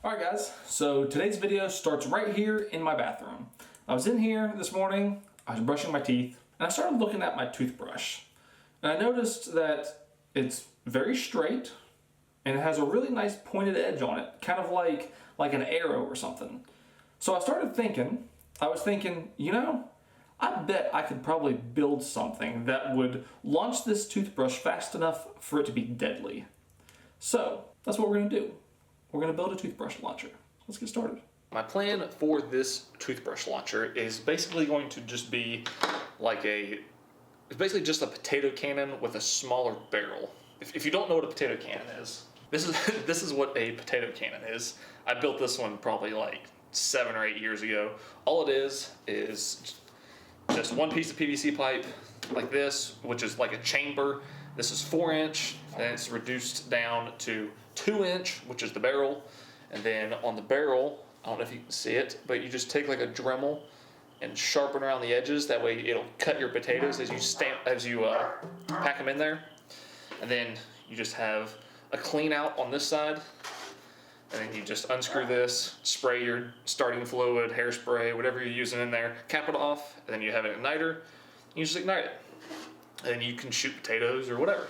Alright guys, so today's video starts right here in my bathroom. I was in here this morning, I was brushing my teeth, and I started looking at my toothbrush. And I noticed that it's very straight, and it has a really nice pointed edge on it, kind of like an arrow or something. So I started thinking, you know, I bet I could probably build something that would launch this toothbrush fast enough for it to be deadly. So, that's what we're going to do. We're going to build a toothbrush launcher. Let's get started. My plan for this toothbrush launcher is basically going to just be like it's basically just a potato cannon with a smaller barrel. If you don't know what a potato cannon is, this is what a potato cannon is. I built this one probably like 7 or 8 years ago. All it is just one piece of PVC pipe like this, which is like a chamber. This is 4-inch, and it's reduced down to 2-inch, which is the barrel. And then on the barrel, I don't know if you can see it, but you just take like a Dremel and sharpen around the edges. That way it'll cut your potatoes as you pack them in there. And then you just have a clean out on this side. And then you just unscrew this, spray your starting fluid, hairspray, whatever you're using in there, cap it off, and then you have an igniter. You just ignite it. And you can shoot potatoes or whatever.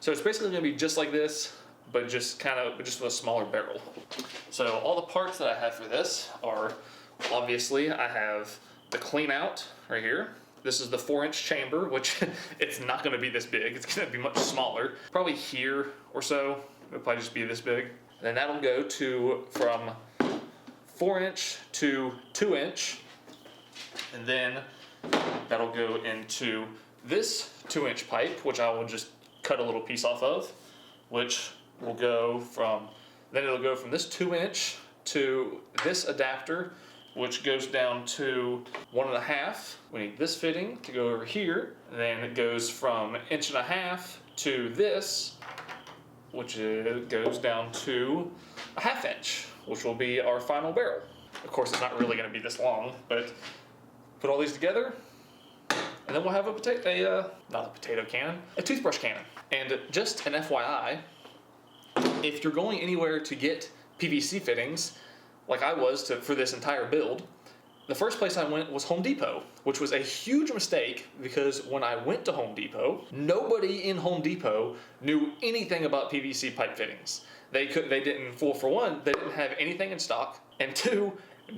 So it's basically going to be just like this, but just with a smaller barrel. So all the parts that I have for this are, obviously, I have the clean out right here. This is the 4-inch chamber, which it's not going to be this big. It's going to be much smaller. Probably here or so. It'll probably just be this big. And then that'll go from 4-inch to 2-inch. And then that'll go into this 2-inch pipe, which I will just cut a little piece off of, which will go from this 2-inch to this adapter, which goes down to 1.5. We need this fitting to go over here. And then it goes from 1.5 to this, which goes down to 1/2 inch, which will be our final barrel. Of course, it's not really going to be this long, but put all these together, and then we'll have not a potato cannon, a toothbrush cannon. And just an FYI, if you're going anywhere to get PVC fittings, like I was for this entire build, the first place I went was Home Depot, which was a huge mistake because when I went to Home Depot, nobody in Home Depot knew anything about PVC pipe fittings. For one, they didn't have anything in stock, and two,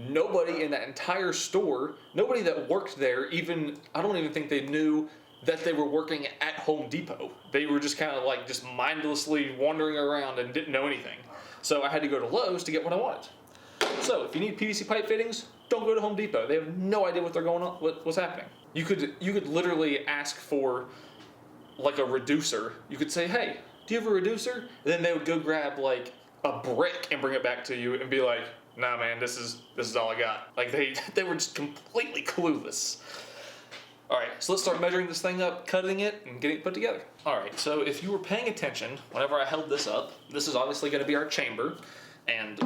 nobody in that entire store, nobody that worked there I don't even think they knew that they were working at Home Depot. They were just kind of like just mindlessly wandering around and didn't know anything. So I had to go to Lowe's to get what I wanted. So if you need PVC pipe fittings, don't go to Home Depot. They have no idea what's happening. You could literally ask for like a reducer. You could say, hey, do you have a reducer? And then they would go grab like a brick and bring it back to you and be like, nah man, this is all I got. Like they were just completely clueless. Alright, so let's start measuring this thing up, cutting it, and getting it put together. Alright, so if you were paying attention, whenever I held this up, this is obviously going to be our chamber, and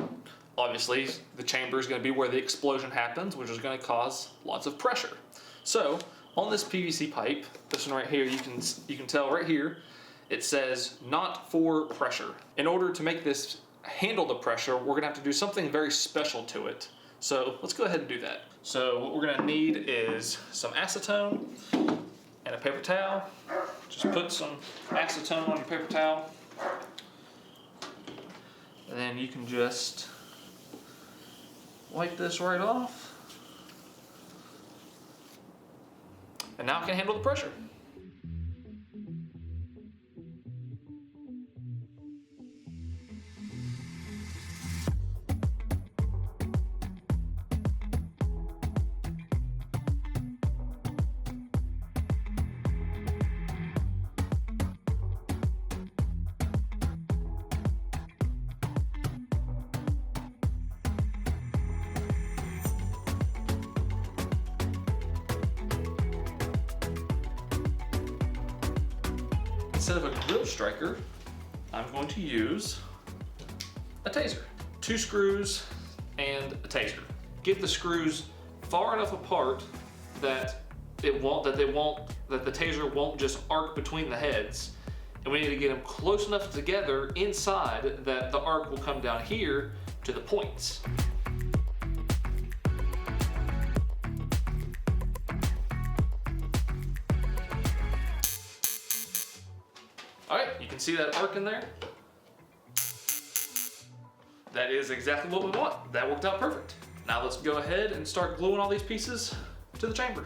obviously the chamber is going to be where the explosion happens, which is going to cause lots of pressure. So, on this PVC pipe, this one right here, you can tell right here, it says not for pressure. In order to make this handle the pressure, we're going to have to do something very special to it. So let's go ahead and do that. So what we're going to need is some acetone and a paper towel. Just put some acetone on your paper towel. And then you can just wipe this right off. And now it can handle the pressure. Instead of a grill striker, I'm going to use a taser. 2 screws and a taser. Get the screws far enough apart that the taser won't just arc between the heads. And we need to get them close enough together inside that the arc will come down here to the points. Alright, you can see that arc in there. That is exactly what we want. That worked out perfect. Now let's go ahead and start gluing all these pieces to the chamber.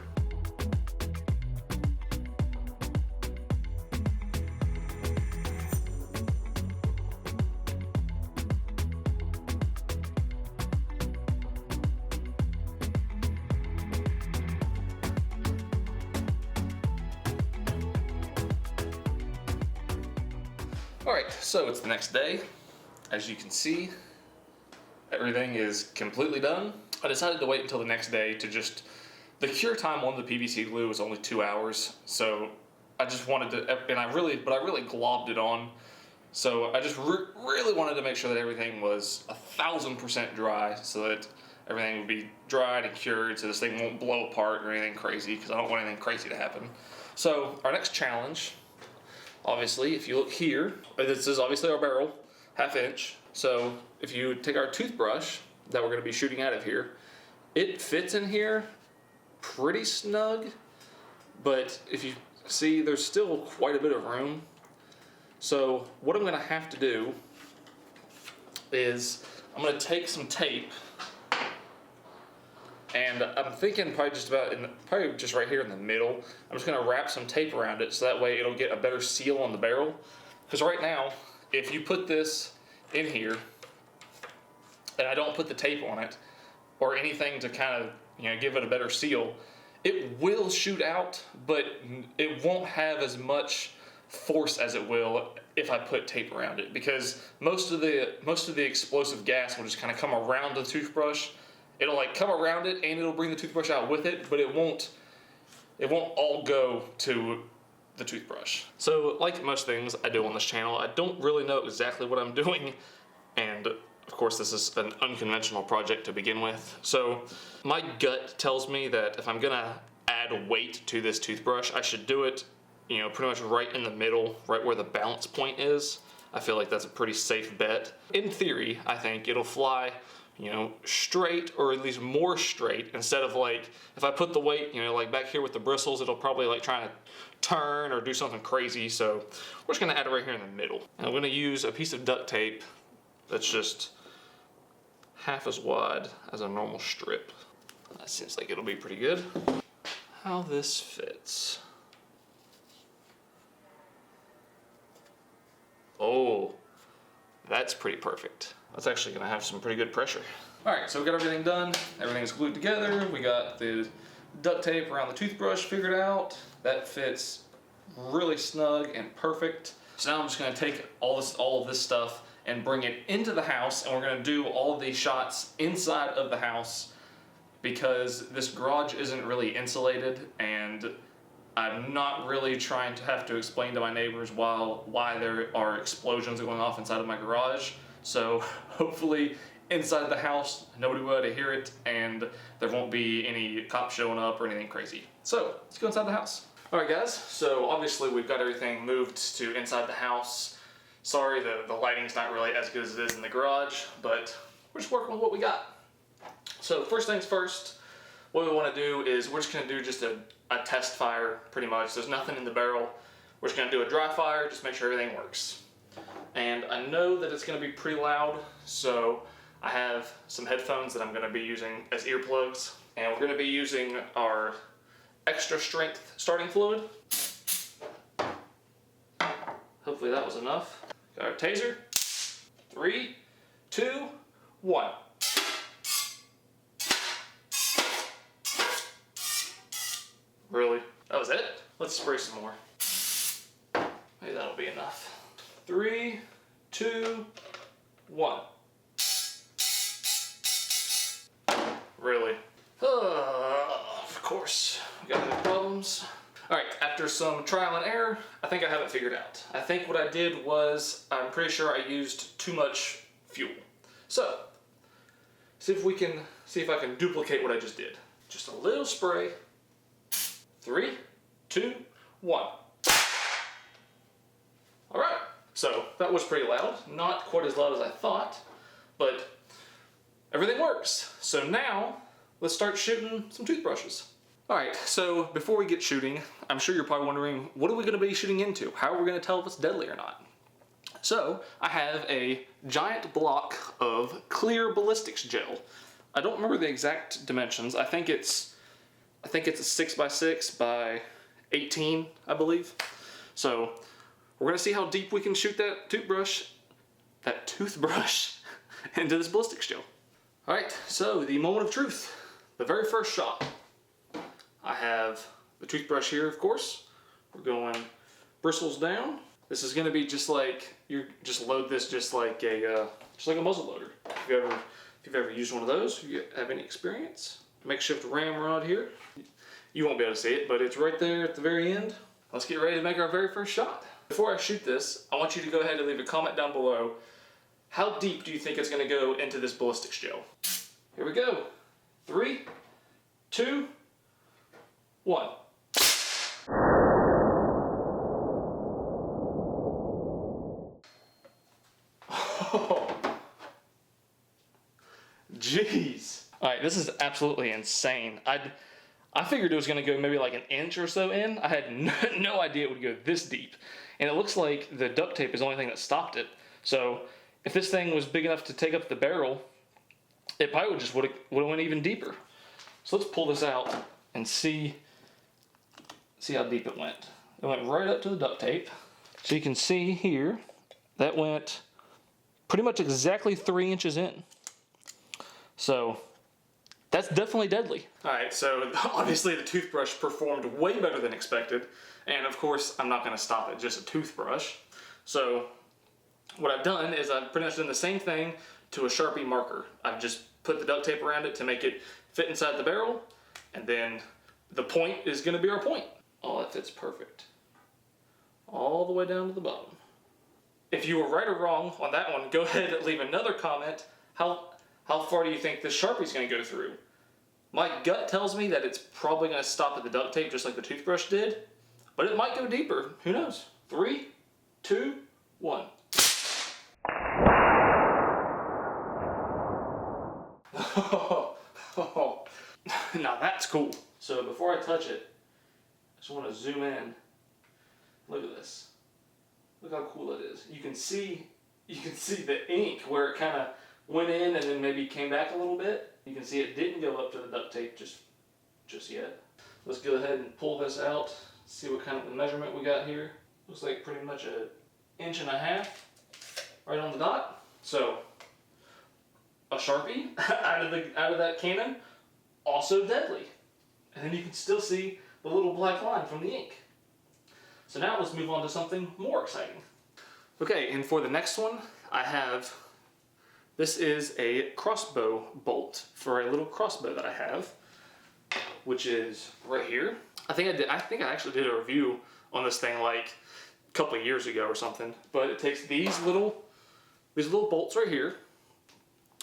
Alright, so it's the next day. As you can see, everything is completely done. I decided to wait until the next day to just, the cure time on the PVC glue was only 2 hours, so I just wanted to, and I really globbed it on. So I just really wanted to make sure that everything was 1000% dry, so that everything would be dried and cured, so this thing won't blow apart or anything crazy, because I don't want anything crazy to happen. So our next challenge, obviously, if you look here, this is obviously our barrel, 1/2 inch. So if you take our toothbrush that we're going to be shooting out of here, it fits in here pretty snug, but if you see, there's still quite a bit of room. So what I'm going to have to do is I'm going to take some tape, and I'm thinking probably just right here in the middle. I'm just going to wrap some tape around it so that way it'll get a better seal on the barrel. Because right now, if you put this in here and I don't put the tape on it or anything to kind of, give it a better seal, it will shoot out, but it won't have as much force as it will if I put tape around it, because most of the explosive gas will just kind of come around the toothbrush. It'll like come around it and it'll bring the toothbrush out with it, but it won't all go to the toothbrush. So like most things I do on this channel, I don't really know exactly what I'm doing, and of course this is an unconventional project to begin with. So my gut tells me that if I'm gonna add weight to this toothbrush, I should do it, pretty much right in the middle, right where the balance point is. I feel like that's a pretty safe bet. In theory, I think it'll fly straight, or at least more straight, instead of like, if I put the weight, like back here with the bristles, it'll probably like trying to turn or do something crazy. So we're just gonna add it right here in the middle. And I'm gonna use a piece of duct tape that's just half as wide as a normal strip. That seems like it'll be pretty good. How this fits. Oh, that's pretty perfect. That's actually gonna have some pretty good pressure. All right, so we got everything done. Everything's glued together. We got the duct tape around the toothbrush figured out. That fits really snug and perfect. So now I'm just gonna take all of this stuff and bring it into the house, and we're gonna do all of these shots inside of the house because this garage isn't really insulated, and I'm not really trying to have to explain to my neighbors why there are explosions going off inside of my garage. So hopefully inside the house, nobody will be able to hear it, and there won't be any cops showing up or anything crazy. So let's go inside the house. All right guys, so obviously we've got everything moved to inside the house. Sorry, the lighting's not really as good as it is in the garage, but we're just working with what we got. So first things first, what we want to do is we're just going to do just a test fire, pretty much. There's nothing in the barrel. We're just going to do a dry fire, just make sure everything works. And I know that it's going to be pretty loud, so I have some headphones that I'm going to be using as earplugs, and we're going to be using our extra strength starting fluid. Hopefully that was enough. Got our taser. 3, 2, 1. Really? That was it? Let's spray some more. Maybe that'll be enough. 3, 2, 1. Really? Of course, we got no problems. All right, after some trial and error, I think I have it figured out. I think what I did was, I'm pretty sure I used too much fuel. So, see if I can duplicate what I just did. Just a little spray. 3, 2, 1. All right, so that was pretty loud. Not quite as loud as I thought, but everything works. So now, let's start shooting some toothbrushes. Alright, so before we get shooting, I'm sure you're probably wondering, what are we going to be shooting into? How are we going to tell if it's deadly or not? So, I have a giant block of clear ballistics gel. I don't remember the exact dimensions. I think it's a 6x6 by 18, I believe. So, we're going to see how deep we can shoot that toothbrush into this ballistics gel. Alright, so the moment of truth. The very first shot. I have the toothbrush here, of course. We're going bristles down. This is going to be just like, you just load this just like a muzzle loader. If you've ever used one of those, if you have any experience. Makeshift ramrod here. You won't be able to see it, but it's right there at the very end. Let's get ready to make our very first shot. Before I shoot this, I want you to go ahead and leave a comment down below. How deep do you think it's going to go into this ballistics gel? Here we go. 3, 2, 1. Oh, jeez. Alright, this is absolutely insane. I figured it was going to go maybe like an inch or so in. I had no idea it would go this deep. And it looks like the duct tape is the only thing that stopped it. So if this thing was big enough to take up the barrel, it probably would have went even deeper. So let's pull this out and see how deep it went. It went right up to the duct tape. So you can see here, that went pretty much exactly 3 inches in. So that's definitely deadly. Alright, so obviously the toothbrush performed way better than expected. And of course, I'm not going to stop at just a toothbrush. So what I've done is I've pretty much done the same thing to a Sharpie marker. I've just put the duct tape around it to make it fit inside the barrel. And then the point is going to be our point. Oh, that fits perfect. All the way down to the bottom. If you were right or wrong on that one, go ahead and leave another comment. How far do you think this Sharpie's going to go through? My gut tells me that it's probably going to stop at the duct tape just like the toothbrush did. But it might go deeper. Who knows? 3, 2, 1. Now that's cool. So before I touch it, I just want to zoom in. Look at this. Look how cool it is. You can see the ink where it kind of went in and then maybe came back a little bit. You can see it didn't go up to the duct tape just yet. Let's go ahead and pull this out. See what kind of a measurement we got here. Looks like pretty much 1.5 inches right on the dot. So a Sharpie out of that cannon, also deadly. And then you can still see the little black line from the ink. So now let's move on to something more exciting. Okay, and for the next one, this is a crossbow bolt for a little crossbow that I have, which is right here. I think I actually did a review on this thing like a couple of years ago or something. But it takes these little bolts right here.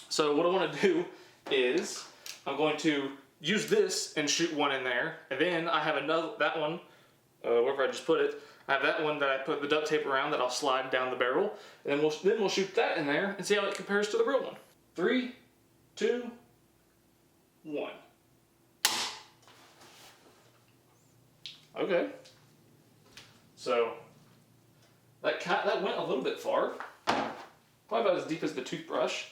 So what I want to do is I'm going to use this and shoot one in there, and then I have that one, wherever I just put it. I have that one that I put the duct tape around that I'll slide down the barrel, and then we'll shoot that in there and see how it compares to the real one. 3, 2, 1. Okay. So that went a little bit far, probably about as deep as the toothbrush.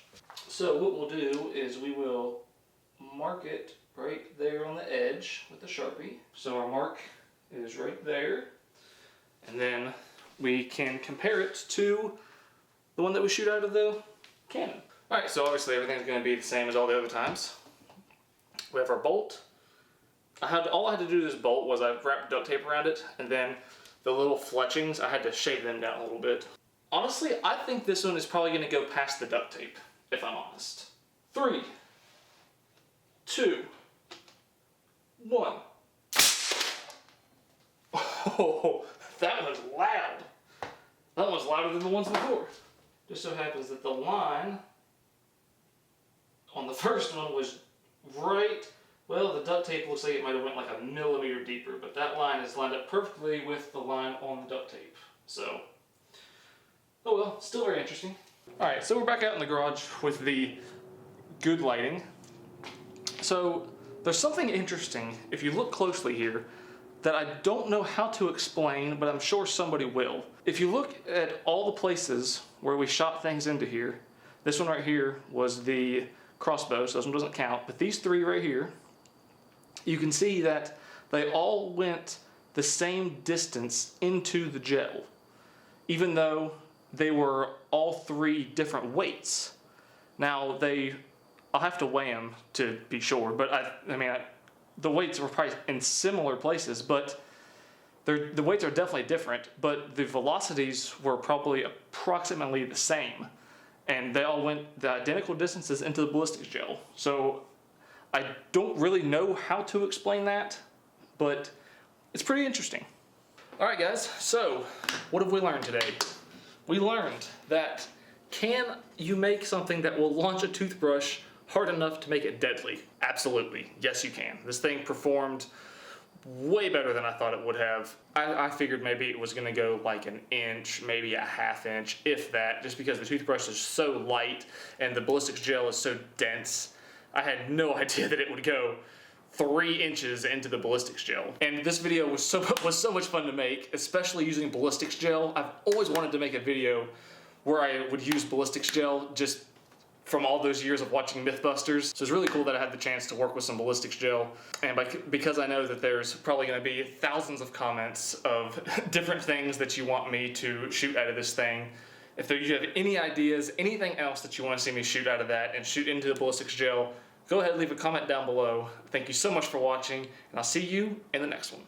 So what we'll do is we will mark it right there on the edge with the Sharpie. So our mark is right there. And then we can compare it to the one that we shoot out of the cannon. Alright, so obviously everything's going to be the same as all the other times. We have our bolt. All I had to do to this bolt was I wrapped duct tape around it, and then the little fletchings, I had to shave them down a little bit. Honestly, I think this one is probably going to go past the duct tape, if I'm honest. 3, 2, 1. Oh, that was loud. That was louder than the ones before. Just so happens that the line on the first one was right, well, the duct tape looks like it might have went like a millimeter deeper, but that line is lined up perfectly with the line on the duct tape. So, oh well, still very interesting. Alright, so we're back out in the garage with the good lighting. So there's something interesting if you look closely here that I don't know how to explain, but I'm sure somebody will. If you look at all the places where we shot things into here, this one right here was the crossbow, so this one doesn't count, but these three right here, you can see that they all went the same distance into the gel, even though they were all three different weights. Now I'll have to weigh them to be sure, but the weights were probably in similar places, but the weights are definitely different, but the velocities were probably approximately the same. And they all went the identical distances into the ballistics gel. So I don't really know how to explain that, but it's pretty interesting. All right, guys, so what have we learned today? We learned that can you make something that will launch a toothbrush hard enough to make it deadly? Absolutely, yes you can. This thing performed way better than I thought it would have. I figured maybe it was gonna go like an inch, maybe a half inch, if that, just because the toothbrush is so light and the ballistics gel is so dense. I had no idea that it would go 3 inches into the ballistics gel. And this video was so much fun to make, especially using ballistics gel. I've always wanted to make a video where I would use ballistics gel just from all those years of watching Mythbusters. So it's really cool that I had the chance to work with some ballistics gel. And because I know that there's probably gonna be thousands of comments of different things that you want me to shoot out of this thing. If you have any ideas, anything else that you wanna see me shoot out of that and shoot into the ballistics gel, go ahead and leave a comment down below. Thank you so much for watching, and I'll see you in the next one.